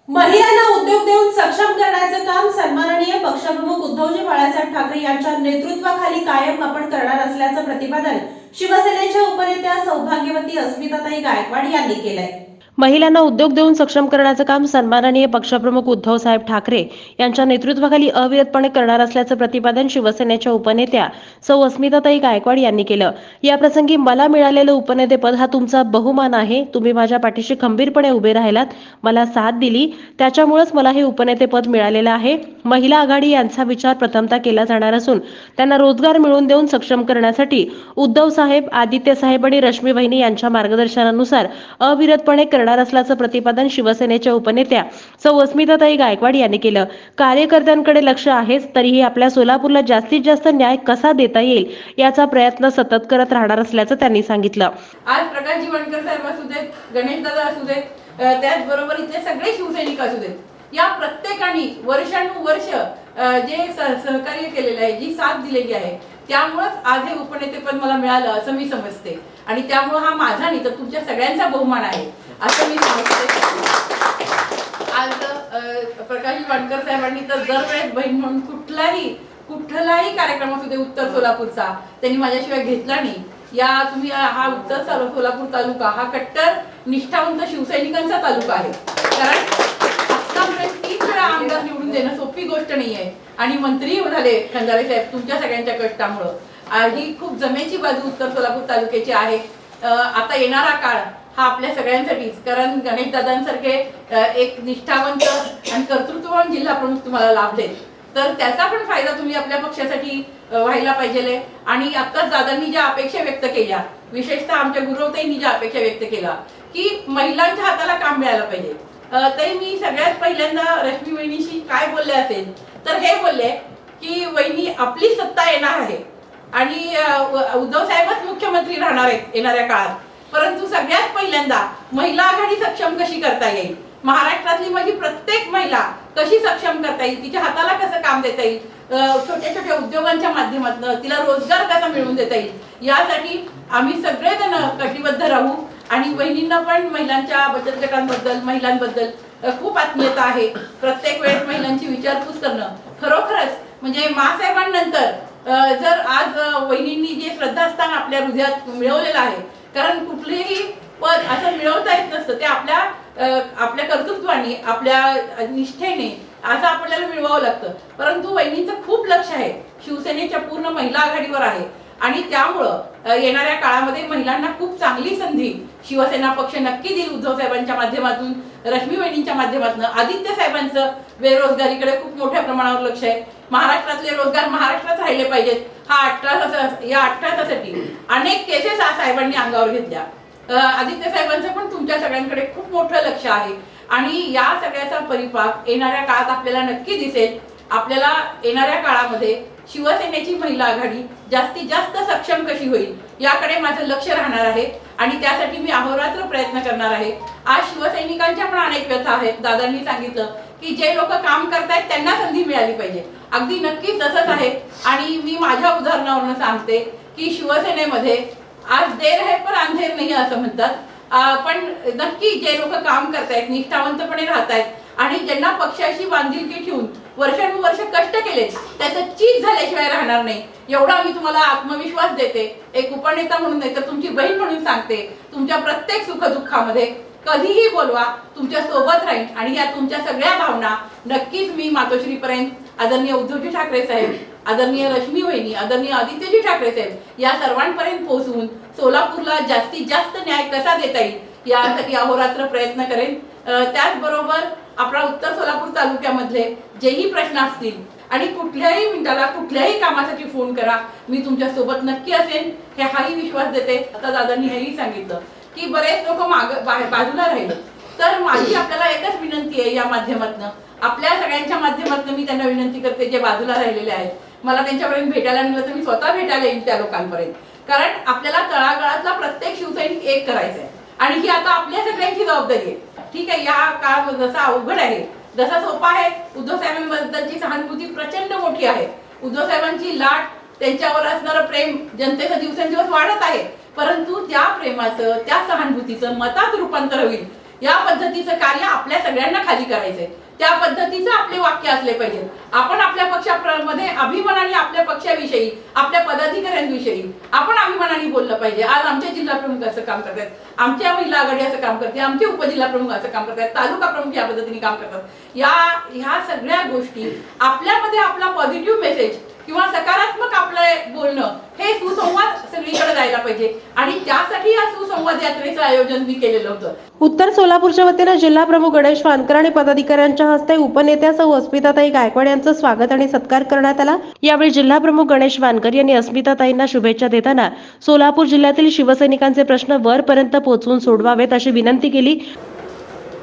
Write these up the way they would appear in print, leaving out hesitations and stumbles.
महिलांना उद्योग देऊन सक्षम करण्याचे काम सन्माननीय पक्षप्रमुख उद्धवजी बाळासाहेब ठाकरे यांच्या नेतृत्वाखाली कायम आपण करणार असल्याचं प्रतिपादन शिवसेनेच्या उपनेत्या सौभाग्यवती अस्मिताताई गायकवाड यांनी केलंय। महिलांना उद्योग देऊन सक्षम करण्याचं काम सन्माननीय पक्षप्रमुख उद्धवसाहेब ठाकरे यांच्या नेतृत्वाखाली अविरतपणे करणार असल्याचं प्रतिपादन शिवसेनेच्या उपनेत्या सौ अस्मिताताई गायकवाड यांनी केलं। या प्रसंगी मला मिळालेलं उपनेतेपद हा तुमचा बहुमान आहे। तुम्ही माझ्या पाठीशी खंबीरपणे उभे राहिलात, मला साथ दिली, त्याच्यामुळेच मला हे उपनेतेपद मिळालेलं आहे। महिला आघाडी यांचा विचार प्रथमतः केला जाणार असून त्यांना रोजगार मिळवून देऊन सक्षम करण्यासाठी उद्धव साहेब, आदित्य साहेब आणि रश्मी वहिनी यांच्या मार्गदर्शनानुसार अविरतपणे करणार असल्याचं प्रतिपादन शिवसेनेच्या उपनेत्या सौ अस्मिताताई गायकवाड यांनी केलं। कार्यकर्त्यांकडे लक्ष आहेच, तरीही आपल्या सोलापूरला जास्तीत जास्त न्याय कसा देता येईल याचा प्रयत्न सतत करत राहणार असल्याचं त्यांनी सांगितलं। आज प्रकाशजी वणकर साहेब असू देत, गणेश दादा असू देत, त्याचबरोबर इथले सगळे शिवसैनिक असू देत, या प्रत्येकाने वर्षानुवर्ष जे सहकार्य केलेलं आहे, जी साथ दिलेली आहे, त्यामुळेच आज हे उपनेतेपद मला मिळालं असं मी समजते। आणि त्यामुळे हा माझा नाही तर तुमच्या सगळ्यांचा बहुमान आहे असं मी समजते। आज प्रकाशजी वणकर साहेबांनी तर दरवेळेस बहीण म्हणून कुठलाही कार्यक्रम असू दे उत्तर सोलापूरचा त्यांनी माझ्याशिवाय घेतला नाही। या तुम्ही हा उत्तर सोलापूर तालुका हा कट्टर निष्ठावंत शिवसैनिकांचा तालुका आहे, कारण आतापर्यंत 3 वेळा आमदार निवडून देणं सोपी गोष्ट नाहीये आणि मंत्री झाले खंडारे साहेब तुमच्या सगळ्यांच्या कष्टामुळे। ही खूप जमेची बाजू उत्तर सोलापूर तालुक्याची आहे। आता येणारा काळ हा आपल्या सगळ्यांसाठीच, कारण गणेश दादांसारखे एक निष्ठावंत आणि कर्तृत्ववान जिल्हा प्रमुख तुम्हाला लाभले, तर त्याचा पण फायदा तुम्ही आपल्या पक्षासाठी व्हायला पाहिजे। आणि आताच दादांनी ज्या अपेक्षा व्यक्त केल्या, विशेषतः आमच्या गुरुताईंनी ज्या अपेक्षा व्यक्त केल्या की महिलांच्या हाताला काम मिळालं पाहिजे, तरी मी सगळ्यात पहिल्यांदा रश्मी वहिनीशी काय बोलले असेल तर हे बोलले की वहिनी आपली सत्ता येणार आहे आणि उद्धव साहेबच मुख्यमंत्री राहणार आहेत येणाऱ्या काळात, परंतु सगळ्यात पहिल्यांदा महिला आघाडी सक्षम कशी करता येईल, महाराष्ट्रातली माझी प्रत्येक महिला कशी सक्षम करता येईल, तिच्या हाताला कसं काम देता येईल, छोट्या छोट्या उद्योगांच्या माध्यमातून तिला रोजगार कसा मिळवून देता येईल, यासाठी आम्ही सगळेजण कटिबद्ध राहू। आणि वहिनींना पण महिलांच्या बचत गटांबद्दल, महिलांबद्दल खूप आत्मीयता आहे। प्रत्येक वेळेस महिलांची विचारपूस करणं खरोखरच म्हणजे मासाहेबांनंतर जर आज वहिनींनी जे श्रद्धास्थान आपल्या हृदयात मिळवलेलं आहे, कारण कुठलेही पद असं मिळवता येत नसतं, ते आपल्या कर्तृत्वाने, आपल्या निष्ठेने असं आपल्याला मिळवावं लागतं। परंतु वहिनींचं खूप लक्ष आहे शिवसेनेच्या पूर्ण महिला आघाडीवर आहे आणि त्यामुळं येणाऱ्या काळामध्ये महिलांना खूप चांगली संधी शिवसेना पक्ष नक्की देईल। उद्धव साहेबांच्या माध्यमातून, रश्मी वहिनींच्या माध्यमातून, आदित्य साहेबांचं बेरोजगारीकडे खूप मोठ्या प्रमाणावर लक्ष आहे। महाराष्ट्रातले रोजगार महाराष्ट्रात राहिले पाहिजेत, हा 18 तासासाठी अनेक केसेस साहेबांनी अंगावर घेतल्या। आदित्य साहेबांचं पण तुमच्या सगळ्यांकडे खूप मोठं लक्ष आहे आणि या सगळ्याचा परिपाक येणाऱ्या काळात आपल्याला नक्की दिसेल। आपल्याला येणाऱ्या काळामध्ये शिवसेनेची महिला आघाडी जास्तीत जास्त सक्षम कशी होईल याकडे माझं लक्ष राहणार आहे आणि त्यासाठी मी अहोरात्र प्रयत्न करणार आहे। आज शिवसैनिकांच्या पण अनेक व्यथा आहेत। दादांनी सांगितलं की जे लोक काम करतायत त्यांना संधी मिळाली पाहिजे, अगदी नक्कीच तसंच आहे। आणि मी माझ्या उदाहरणावरून सांगते की शिवसेनेमध्ये आज देर है पर अंधेर नाही असं म्हणतात, पण नक्की जे लोक काम करतायत, निष्ठावंतपणे राहतायत आणि ज्यांना पक्षाशी बांधिलकी ठेवून वर्षानुवर्ष कष्ट केले, त्याचं चीज झाल्याशिवाय राहणार नाही एवढा मी तुम्हाला आत्मविश्वास देते। एक उपनेता म्हणून नाही तर तुमची बहीण म्हणून सांगते, तुमच्या प्रत्येक सुखदुःखामध्ये कधीही बोलवा, तुमच्या सोबत राहीन आणि या तुमच्या सगळ्या भावना नक्कीच मी मातोश्रीपर्यंत आदरणीय उद्धवजी ठाकरे साहेब, आदरणीय रश्मी वहिनी, आदरणीय आदित्यजी ठाकरे साहेब या सर्वांपर्यंत पोहोचवून सोलापूरला जास्तीत जास्त न्याय कसा देता येईल यासाठी अहोरात्र प्रयत्न करेन। त्याचबरोबर आपला उत्तर सोलापूर तालुक्यामधले जेही प्रश्न असतील आणि कुठल्याही मिनिटाला कुठल्याही कामासाठी फोन करा, मी तुमच्या सोबत नक्की असेन हे हाही विश्वास देते। आता दादांनी हेही सांगितलं की बरेच लोक बाजूला राहिले, तर माझी आपल्याला एकच विनंती आहे, या माध्यमातून आपल्या सगळ्यांच्या माध्यमातून मी त्यांना विनंती करते जे बाजूला राहिलेले आहेत, मला त्यांच्यापर्यंत भेटायला मिळालं तर मी स्वतः भेटायला येईल त्या लोकांपर्यंत, कारण आपल्याला तळागाळातला प्रत्येक शिवसैनिक एक करायचा आहे आणि ही आता आपल्या सगळ्यांची जबाबदारी आहे। ठीक आहे, या काळ जसा अवघड आहे जसा सोपा आहे, उद्धव साहेबांबद्दलची सहानुभूती प्रचंड मोठी आहे, उद्धव साहेबांची लाट, त्यांच्यावर असणारं प्रेम जनतेचं दिवसेंदिवस वाढत आहे, परंतु त्या प्रेमाचं, त्या सहानुभूतीचं मतात रूपांतर होईल या पद्धतीचं कार्य आपल्या सगळ्यांना खाली करायचंय. त्या पद्धतीचं आपले वाक्य असले पाहिजे. आपण आपल्या पक्षामध्ये अभिमानाने आपल्या पक्षाविषयी, आपल्या पदाधिकाऱ्यांविषयी आपण अभिमानाने बोललं पाहिजे. आज आमचे जिल्हा प्रमुख असं काम करतात, आमच्या महिला आघाडी असं काम करते, आमचे उपजिल्हा प्रमुख असं काम करतात, तालुका प्रमुख या पद्धतीने काम करतात. ह्या सगळ्या गोष्टी आपल्यामध्ये आपला पॉझिटिव्ह मेसेज किंवा सकारात्मक आपलं बोलणं हे सुसंवाद सगळीकडे जायला पाहिजे आणि त्यासाठी या सुसंवाद यात्रेचं आयोजन मी केलेलं होतं. उत्तर सोलापूरच्या वतीने जिल्हा प्रमुख गणेश वानकर आणि पदाधिकाऱ्यांच्या हस्ते उपनेत्या सौ अस्मिताताई गायकवाड यांचं स्वागत आणि सत्कार करण्यात आला. यावेळी जिल्हा प्रमुख गणेश वानकर यांनी अस्मिताताईंना शुभेच्छा देताना सोलापूर जिल्ह्यातील शिवसैनिकांचे प्रश्न वरपर्यंत पोहोचवून सोडवावेत अशी विनंती केली.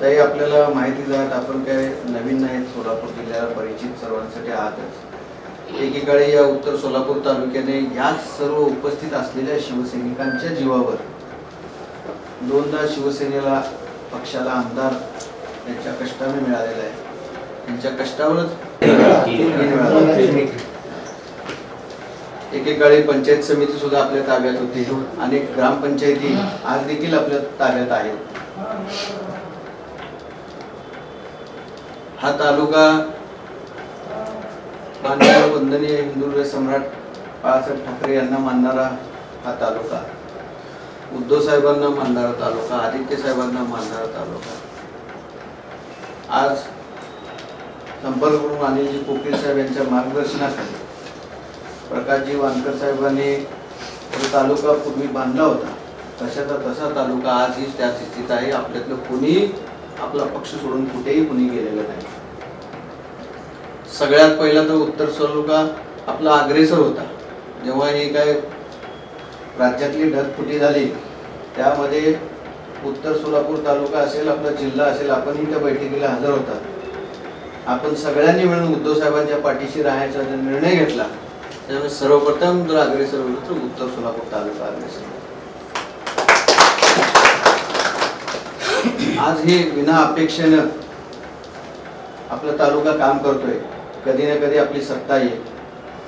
ताई, आपल्याला माहितीच आहे, आपण काय नवीन नाहीत, सोलापूर जिल्ह्याला परिचित सर्वांसाठी आहातच. एकेकाळी या उत्तर सोलापूर तालुक्याने या सर्व उपस्थित असलेल्या शिवसैनिकांच्या जीवावर दोनदा शिवसेनेला पक्षाला आमदार यांच्या कष्टाने मिळालेला आहे. त्यांच्या कष्टावरच एकेकाळी पंचायत समिती सुद्धा आपल्या ताब्यात होती, अनेक ग्रामपंचायती आज देखील आपल्या ताब्यात आहेत. हा तालुका माननीय वंदनीय हिंदुत्व सम्राट बाळासाहेब ठाकरे यांना मानणारा हा तालुका, उद्धव साहेबांना मानणारा तालुका, आदित्य साहेबांना मानणारा तालुका. आज संपर्क प्रमुख अनिलजी कोकीळ साहेब यांच्या मार्गदर्शनाखाली प्रकाशजी वानकर साहेबांनी जो तालुका पूर्वी बांधला होता तशाचा तसा तालुका आजही त्या स्थितीत आहे. आपल्यातलं कोणी आपला पक्ष सोडून कुठेही कुणी गेलेलं नाही. सगळ्यात पहिला तर उत्तर तालुका आपला अग्रेसर होता. जेव्हा ही काय राज्यातली ढगफुटी झाली त्यामध्ये उत्तर सोलापूर तालुका असेल, आपला जिल्हा असेल, आपणही त्या बैठकीला हजर होता. आपण सगळ्यांनी मिळून उद्धव साहेबांच्या पाठीशी राहायचा जो निर्णय घेतला त्यामुळे सर्वप्रथम जर अग्रेसर होईल तर उत्तर सोलापूर तालुका अग्रेसर. आज हे विना अपेक्षेनं आपला तालुका काम करतोय. कधी ना कधी आपली सत्ता येईल,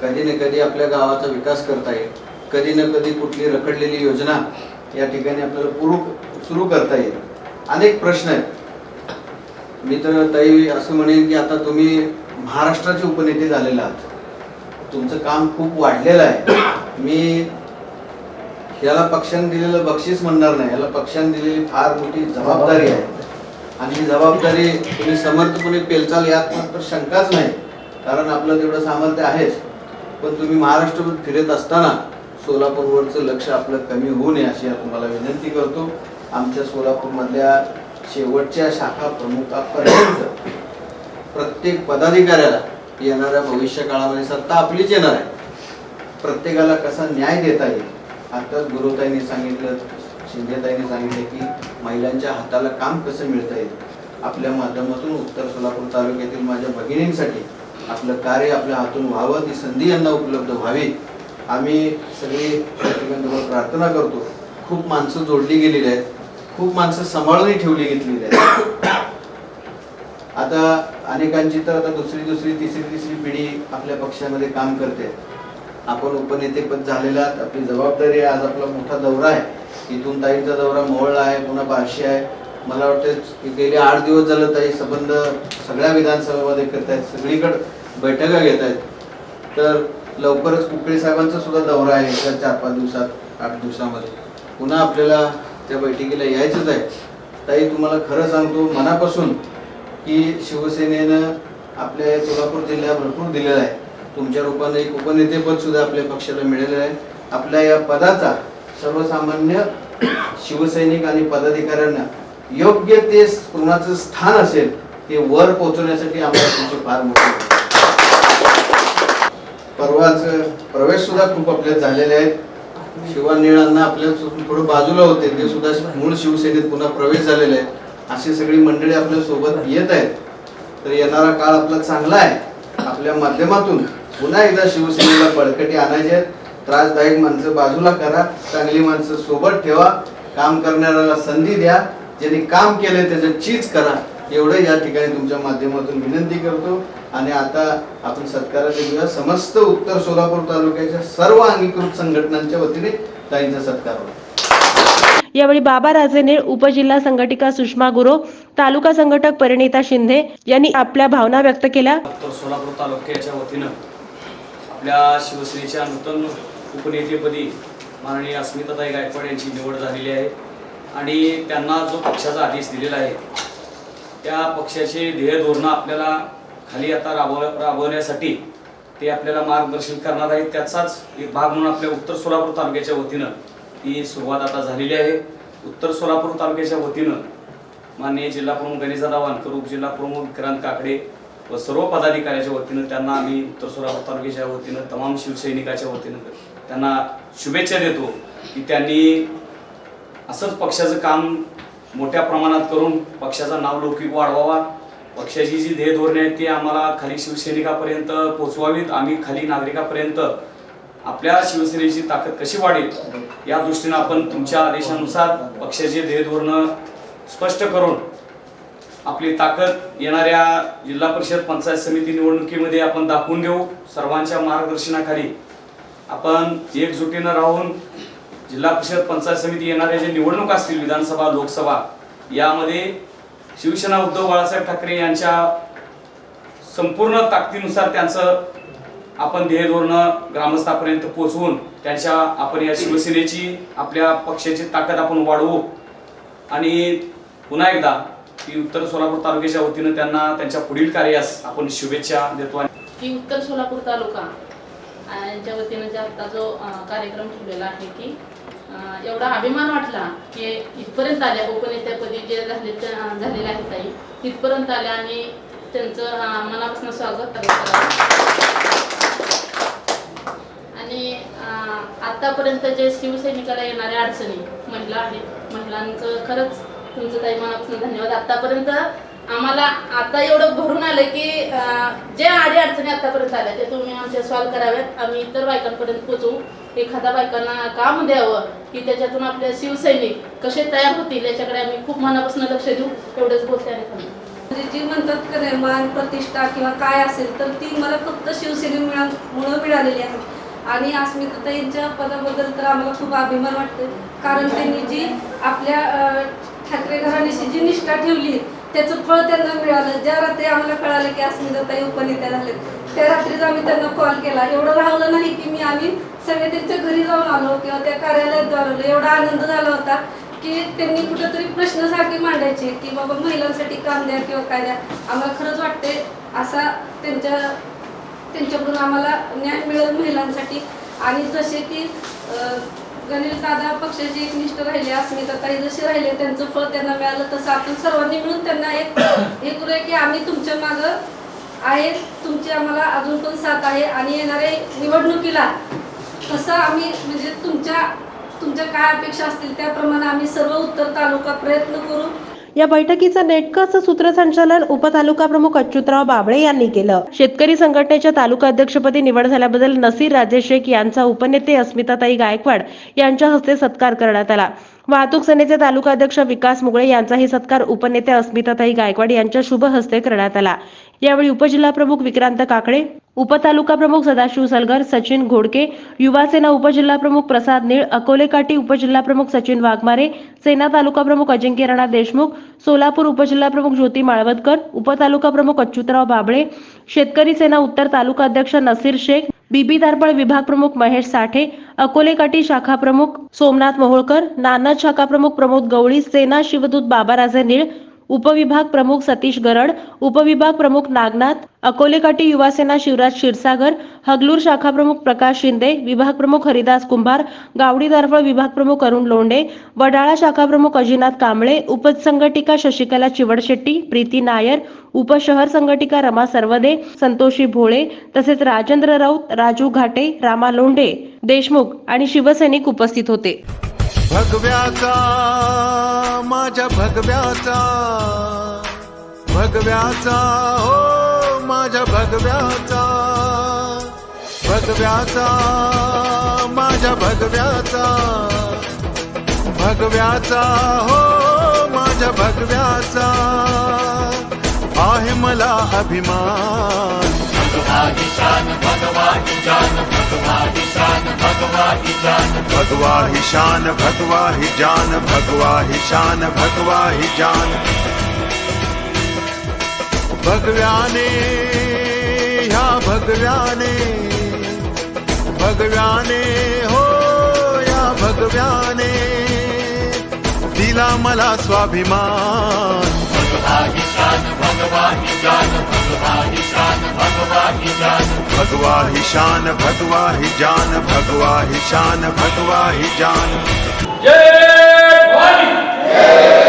कधी ना कधी आपल्या गावाचा विकास करता येईल, कधी ना कधी कुठली रखडलेली योजना या ठिकाणी आपल्याला सुरू करता येईल. अनेक प्रश्न आहेत. मी तर ताई असं म्हणेन की आता तुम्ही महाराष्ट्राचे उपनेते झालेले आहात, तुमचं काम खूप वाढलेलं आहे. मी याला पक्षाने दिलेलं बक्षीस म्हणणार नाही, याला पक्षाने दिलेली फार मोठी जबाबदारी आहे आणि ही जबाबदारी तुम्ही समर्थपणे पेलचाल यात मात्र शंकाच नाही, कारण आपलं तेवढं सामर्थ्य आहेच. पण तुम्ही महाराष्ट्रभर फिरत असताना सोलापूरवरचं लक्ष आपलं कमी होऊ नये अशी तुम्हाला विनंती करतो. आमच्या सोलापूरमधल्या शेवटच्या शाखा प्रमुखापर्यंत प्रत्येक पदाधिकाऱ्याला येणाऱ्या भविष्य काळामध्ये सत्ता आपलीच येणार आहे. प्रत्येकाला कसा न्याय देता येईल. आताच गुरुताईंनी सांगितलं, शिंदेताईंनी सांगितलं की महिलांच्या हाताला काम कसं मिळता येईल. आपल्या माध्यमातून उत्तर सोलापूर तालुक्यातील माझ्या भगिनींसाठी आपलं कार्य आपल्या हातून व्हावं, ती संधी यांना उपलब्ध व्हावी आम्ही सगळे प्रार्थना करतो. खूप माणसं जोडली गेलेली आहेत, खूप माणसं सांभाळूनही ठेवली घेतलेली आहेत. आता अनेकांची तर आता दुसरी तिसरी पिढी आपल्या पक्षामध्ये काम करते. आपण उपनेतेपद झालेला, आपली जबाबदारी आहे. आज आपला मोठा दौरा आहे, इथून ताईंचा दौरा मोहोळला आहे, पुन्हा बार्शी आहे. मला वाटतं गेले 8 दिवस झालं ताई संबंध सगळ्या विधानसभेमध्ये करतायत, सगळीकडे बैठका घेत आहेत. तर लवकरच कुकळे साहेबांचा सुद्धा दौरा आहे 4-5 दिवसात, 8 दिवसामध्ये पुन्हा आपल्याला त्या बैठकीला यायचंच आहे. ताई तुम्हाला खरं सांगतो मनापासून की शिवसेनेनं आपल्या सोलापूर जिल्ह्यात भरपूर दिलेला आहे. तुमच्या रूपाने एक उपनेतेपद सुद्धा आपल्या पक्षाला मिळालेलं आहे. आपल्या या पदाचा सर्वसामान्य शिवसैनिक आणि पदाधिकाऱ्यांना योग्य ते कोणाचं स्थान असेल ते वर पोहोचवण्यासाठी आम्हाला तुमचे फार मोठे परवाच प्रवेश सुद्धा खूप आपल्यात झालेले आहेत. शिवानिळांना आपल्या थोडं बाजूला होते, ते सुद्धा मूळ शिवसेनेत पुन्हा प्रवेश झालेले आहेत. अशी सगळी मंडळी आपल्या सोबत येत आहेत. तर येणारा काळ आपला चांगला आहे. आपल्या माध्यमातून पुन्हा एकदा शिवसेनेला बळकटी आणायचे आहेत. त्रासदायक माणसं बाजूला करा, चांगली माणसं सोबत ठेवा, काम करणाऱ्याला संधी द्या, ज्यांनी काम केलंय त्याचं चीज करा, एवढं या ठिकाणी तुमच्या माध्यमातून विनंती करतो. आणि आता आपण सत्काराला घेऊया. समस्त उत्तर सोलापूर तालुक्याच्या सर्व अंगीकृत संघटनांच्या वतीने ताईंचा सत्कार होतो. यावेळी बाबा राजेनीळ, उपजिल्हा संघटिका सुषमा गुरव, तालुका संघटक परिणिता शिंदे यांनी आपल्या भावना व्यक्त केल्या. तर सोलापूर तालुक्याच्या वतीनं आपल्या शिवसेनेच्या नूतन उपनेतेपदी माननीय अस्मिताताई गायकवाड यांची निवड झालेली आहे आणि त्यांना जो पक्षाचा आदेश दिलेला आहे त्या पक्षाचे ध्येय धोरणं आपल्याला खाली आता राबवण्यासाठी ते आपल्याला मार्गदर्शन करणार आहेत. त्याचाच एक भाग म्हणून आपल्या उत्तर सोलापूर तालुक्याच्या वतीनं ही सुरुवात आता झालेली आहे. उत्तर सोलापूर तालुक्याच्या वतीनं माननीय जिल्हा प्रमुख गणेशदादा वानकर, उपजिल्हा प्रमुख विक्रांत काकडे व सर्व पदाधिकाऱ्याच्या वतीनं त्यांना आम्ही उत्तर सोलापूर तालुक्याच्या वतीनं तमाम शिवसैनिकाच्या वतीनं त्यांना शुभेच्छा देतो की त्यांनी असंच पक्षाचं काम मोठ्या प्रमाणात करून पक्षाचं नाव लौकिक वाढवावा. पक्षाची जी ध्येय धोरणे आहेत ती आम्हाला खाली शिवसैनिकापर्यंत पोहोचवावीत. आम्ही खाली नागरिकापर्यंत आपल्या शिवसेनेची ताकद कशी वाढेल या दृष्टीनं आपण तुमच्या आदेशानुसार पक्षाचे ध्येय धोरणं स्पष्ट करून आपली ताकद येणाऱ्या जिल्हा परिषद पंचायत समिती निवडणुकीमध्ये आपण दाखवून देऊ. सर्वांच्या मार्गदर्शनाखाली आपण एकजुटीनं राहून जिल्हा परिषद पंचायत समिती येणाऱ्या जे निवडणूक असतील, विधानसभा, लोकसभा, यामध्ये शिवसेना उद्धव बाळासाहेब ठाकरे यांच्या संपूर्ण ताकदीनुसार त्यांचं आपण ध्येय धोरणं ग्रामस्थापर्यंत पोहोचवून त्यांच्या आपण या शिवसेनेची आपल्या पक्षाची ताकद आपण वाढवू. आणि पुन्हा एकदा की उत्तर सोलापूर तालुक्याच्या वतीनं त्यांना त्यांच्या पुढील कार्यास आपण शुभेच्छा देतो. की उत्तर सोलापूर तालुका यांच्या वतीनं जे आता जो कार्यक्रम ठेवलेला आहे की एवढा अभिमान वाटला की इथपर्यंत आल्या, उपनेत्यापदी जे झालेले आहेत ताई तिथपर्यंत आल्या आणि त्यांचं मनापासून स्वागत आणि आतापर्यंत जे शिवसैनिकाला येणाऱ्या अडचणी महिला आहेत, महिलांचं खरंच तुमचं ताई मनापासून धन्यवाद. आतापर्यंत आम्हाला आता एवढं भरून आलं की जे आडी अडचणी आतापर्यंत आल्या ते तुम्ही आमच्या सॉल्व्ह कराव्यात. आम्ही इतर बायकांपर्यंत पोहोचवू, एखाद्या बायकांना काम द्यावं की त्याच्यातून आपले शिवसैनिक कसे तयार होतील याच्याकडे आम्ही खूप मनापासून लक्ष देऊ. एवढंच बोलते आणि म्हणजे जी म्हणतात की नाही मान प्रतिष्ठा किंवा काय असेल तर ती मला फक्त शिवसेनेमुळं मिळालेली आहे. आणि अस्मिताताईंच्या पदाबद्दल तर आम्हाला खूप अभिमान वाटतो, कारण त्यांनी जी आपल्या ठाकरे घराण्याशी जी निष्ठा ठेवली त्याचं फळ त्यांना मिळालं. ज्या रात्री आम्हाला कळालं की अस्मिताताई उपनेत्या झालेत त्या रात्रीच आम्ही त्यांना कॉल केला. एवढं राहिलं नाही की आम्ही सगळे त्यांच्या घरी जाऊन आलो किंवा त्या कार्यालयात जाऊन आलो. एवढा आनंद झाला होता की त्यांनी कुठेतरी प्रश्नासाठी मांडायचे की बाबा महिलांसाठी काम द्या किंवा काय द्या. आम्हाला खरंच वाटते असा त्यांच्याकडून आम्हाला न्याय मिळेल महिलांसाठी. आणि जसे की गणेश दादा पक्षाची एकनिष्ठ राहिले, अस्मिताताई जसे राहिले त्यांचं फळ त्यांना मिळालं, तसं आपण सर्वांनी मिळून त्यांना एक हे करूया की आम्ही तुमच्या मागं आहे, तुमची आम्हाला अजून पण साथ आहे. आणि येणाऱ्या निवडणुकीला कसं आम्ही म्हणजे तुमच्या काय अपेक्षा असतील त्याप्रमाणे आम्ही सर्व उत्तर तालुका प्रयत्न करू. या बैठकीचं नेटकं सूत्रसंचालन उपतालुका प्रमुख अच्युतराव बाबळे यांनी केलं. शेतकरी संघटनेच्या तालुका अध्यक्षपदी निवड झाल्याबद्दल नसीर राजेश शेख यांचा उपनेते अस्मिताताई गायकवाड यांच्या हस्ते सत्कार करण्यात आला. वाहतूक सेनेचे तालुका अध्यक्ष विकास मुगळे यांचाही सत्कार उपनेत्या अस्मिताताई गायकवाड यांच्या शुभ हस्ते करण्यात आला. यावेळी उपजिल्हा प्रमुख विक्रांत काकडे, उपतालुका प्रमुख सदाशिव सलगर, सचिन घोडके, युवा सेना उपजिल्हा प्रमुख प्रसाद निळ, अकोले काठी उपजिल्हा प्रमुख सचिन वाघमारे, सेना तालुका प्रमुख अजिंक्य राणा देशमुख, सोलापूर उपजिल्हा प्रमुख ज्योती माळवदकर, उपतालुका प्रमुख अच्युतराव बाबळे, शेतकरी सेना उत्तर तालुका अध्यक्ष नसीर शेख, बीबी तारपळ विभाग प्रमुख महेश साठे, अकोले काठी शाखा प्रमुख सोमनाथ मोहोळकर, नानद शाखा प्रमुख प्रमोद गवळी, सेना शिवदूत बाबाराजे निळ, उपविभाग प्रमुख सतीश गरड, उपविभाग प्रमुख नागनाथ, अकोले काठी युवा सेना शिवराज क्षीरसागर, हगलूर शाखा प्रमुख प्रकाश शिंदे, विभाग प्रमुख हरिदास कुंभार, गावडी दारफळ विभाग प्रमुख अरुण लोंढे, वडाळा शाखा प्रमुख अजिनाथ कांबळे, उपसंघटिका शशिकला चिवडशेट्टी, प्रीती नायर, उपशहर संघटिका रमा सर्वदे, संतोषी भोळे तसेच राजेंद्र राऊत, राजू घाटे, रामा लोंढे देशमुख आणि शिवसैनिक उपस्थित होते. भगव्याचा माझ्या भगव्याचा भगव्याचा हो माझ्या भगव्याचा भगव्याचा माझ्या भगव्याचा भगव्याचा हो माझ्या भगव्याचा आहे मला अभिमान भगवा ही शान भगवा ही जान भगवा ही शान भगवा ही जान भगवा ही शान भगवा ही जान भगवा ही शान भगवा ही जान भगव्याने ह्या भगव्याने भगव्याने हो या भगव्याने दिला मला स्वाभिमान भगवा ही शान भगवा ही जान भगवा ही शान भगवा ही जान भगवा ही शान भगवा ही जान भगवा ही शान भगवा ही जान जय भवानी।